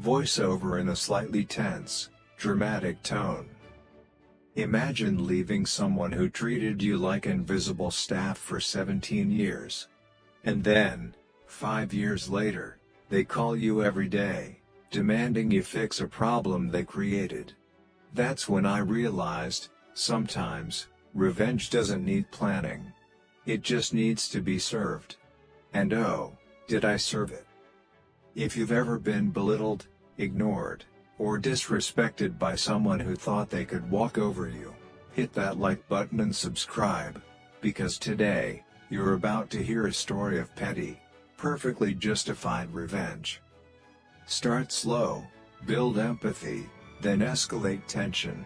Voiceover in a slightly tense, dramatic tone. Imagine leaving someone who treated you like invisible staff for 17 years. And then, 5 years later, they call you every day, demanding you fix a problem they created. That's when I realized, sometimes, revenge doesn't need planning. It just needs to be served. And oh, did I serve it. If you've ever been belittled, ignored, or disrespected by someone who thought they could walk over you, hit that like button and subscribe, because today, you're about to hear a story of petty, perfectly justified revenge. Start slow, build empathy, then escalate tension.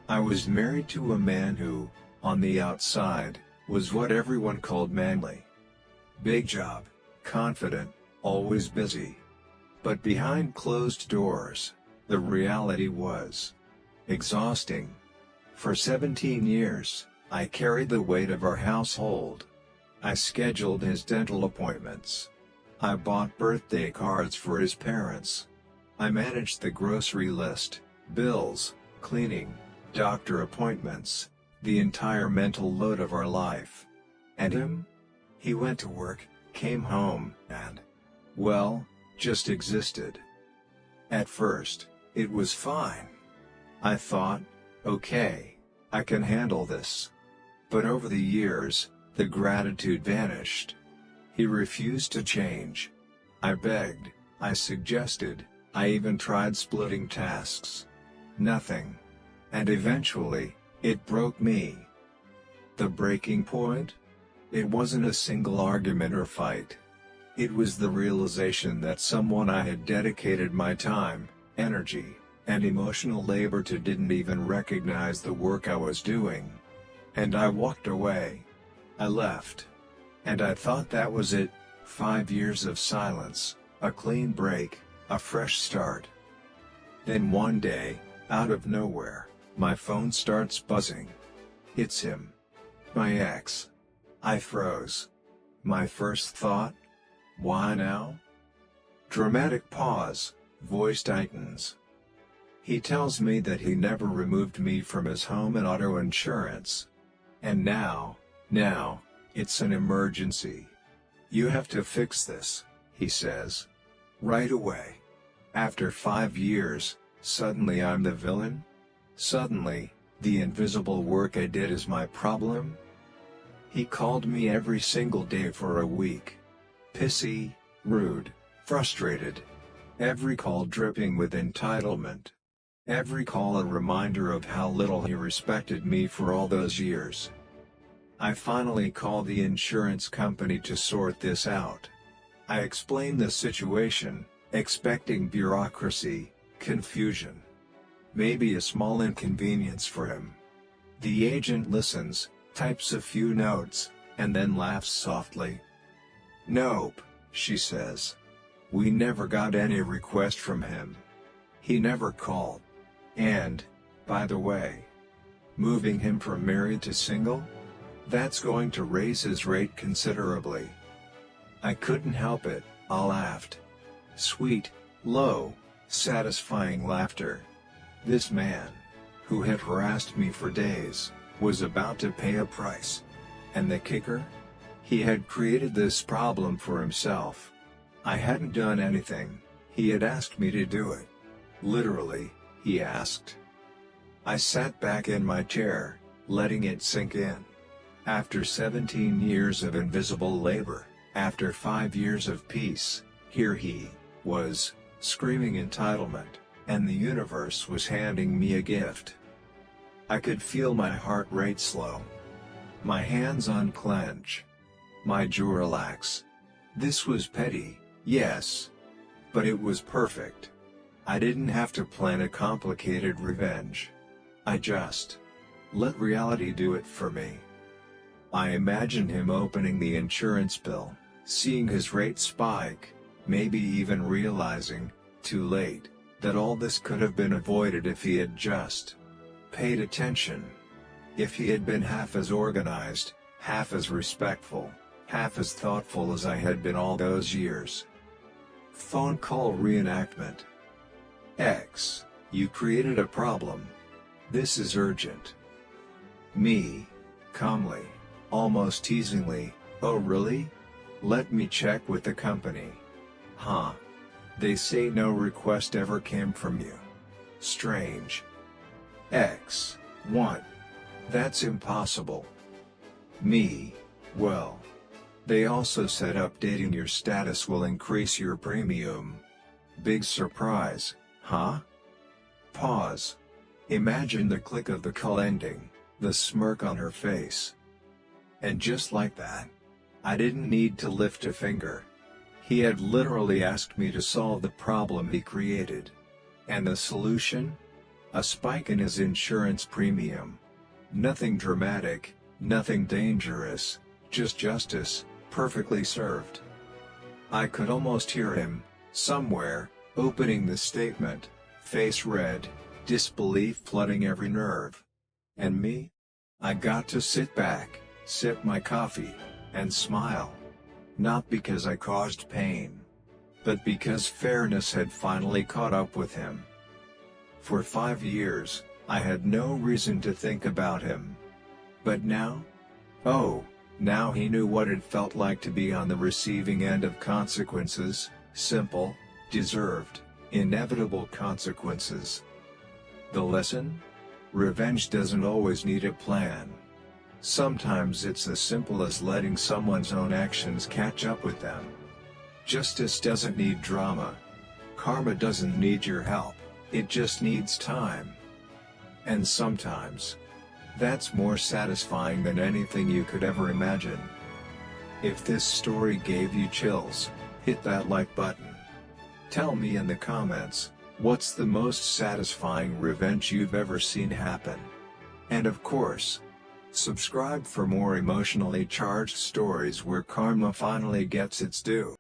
I was married to a man who, on the outside, was what everyone called manly. Big job, confident, always busy. But behind closed doors, the reality was exhausting. For 17 years, I carried the weight of our household. I scheduled his dental appointments. I bought birthday cards for his parents. I managed the grocery list, bills, cleaning, doctor appointments, the entire mental load of our life. And him? He went to work, came home, and, well, just existed. At first, it was fine. I thought, okay, I can handle this. But over the years, the gratitude vanished. He refused to change. I begged, I suggested, I even tried splitting tasks. Nothing. And eventually, it broke me. The breaking point? It wasn't a single argument or fight. It was the realization that someone I had dedicated my time, energy, and emotional labor to didn't even recognize the work I was doing. And I walked away. I left. And I thought that was it, 5 years of silence, a clean break, a fresh start. Then one day, out of nowhere, my phone starts buzzing. It's him. My ex. I froze. My first thought? Why now? Dramatic pause, voice tightens. He tells me that he never removed me from his home and auto insurance. And now, it's an emergency. You have to fix this, he says. Right away. After 5 years, suddenly I'm the villain? Suddenly, the invisible work I did is my problem? He called me every single day for a week. Pissy, rude, frustrated. Every call dripping with entitlement. Every call a reminder of how little he respected me for all those years. I finally called the insurance company to sort this out. I explained the situation, expecting bureaucracy, confusion. Maybe a small inconvenience for him. The agent listens, types a few notes, and then laughs softly. Nope, she says. We never got any request from him. He never called. And, by the way, moving him from married to single? That's going to raise his rate considerably. I couldn't help it, I laughed. Sweet, low, satisfying laughter. This man, who had harassed me for days, was about to pay a price. And the kicker? He had created this problem for himself. I hadn't done anything, he had asked me to do it. Literally, he asked. I sat back in my chair, letting it sink in. After 17 years of invisible labor, after 5 years of peace, here he was, screaming entitlement, and the universe was handing me a gift. I could feel my heart rate slow. My hands unclench. My jaw relax. This was petty, yes. But it was perfect. I didn't have to plan a complicated revenge. I just let reality do it for me. I imagined him opening the insurance bill, seeing his rate spike, maybe even realizing, too late, that all this could have been avoided if he had just paid attention. If he had been half as organized, half as respectful, half as thoughtful as I had been all those years. Phone call reenactment. X. You created a problem. This is urgent. Me. Calmly, almost teasingly, oh really? Let me check with the company. Huh. They say no request ever came from you. Strange. X. 1. That's impossible. Me. Well. They also said updating your status will increase your premium. Big surprise, huh? Pause. Imagine the click of the call ending, the smirk on her face. And just like that, I didn't need to lift a finger. He had literally asked me to solve the problem he created. And the solution? A spike in his insurance premium. Nothing dramatic, nothing dangerous, just justice, perfectly served. I could almost hear him, somewhere, opening the statement, face red, disbelief flooding every nerve. And me? I got to sit back, sip my coffee, and smile. Not because I caused pain, but because fairness had finally caught up with him. For 5 years, I had no reason to think about him. But now? Oh, now he knew what it felt like to be on the receiving end of consequences, simple, deserved, inevitable consequences. The lesson? Revenge doesn't always need a plan. Sometimes it's as simple as letting someone's own actions catch up with them. Justice doesn't need drama. Karma doesn't need your help, it just needs time. And sometimes, that's more satisfying than anything you could ever imagine. If this story gave you chills, hit that like button. Tell me in the comments, what's the most satisfying revenge you've ever seen happen? And of course, subscribe for more emotionally charged stories where karma finally gets its due.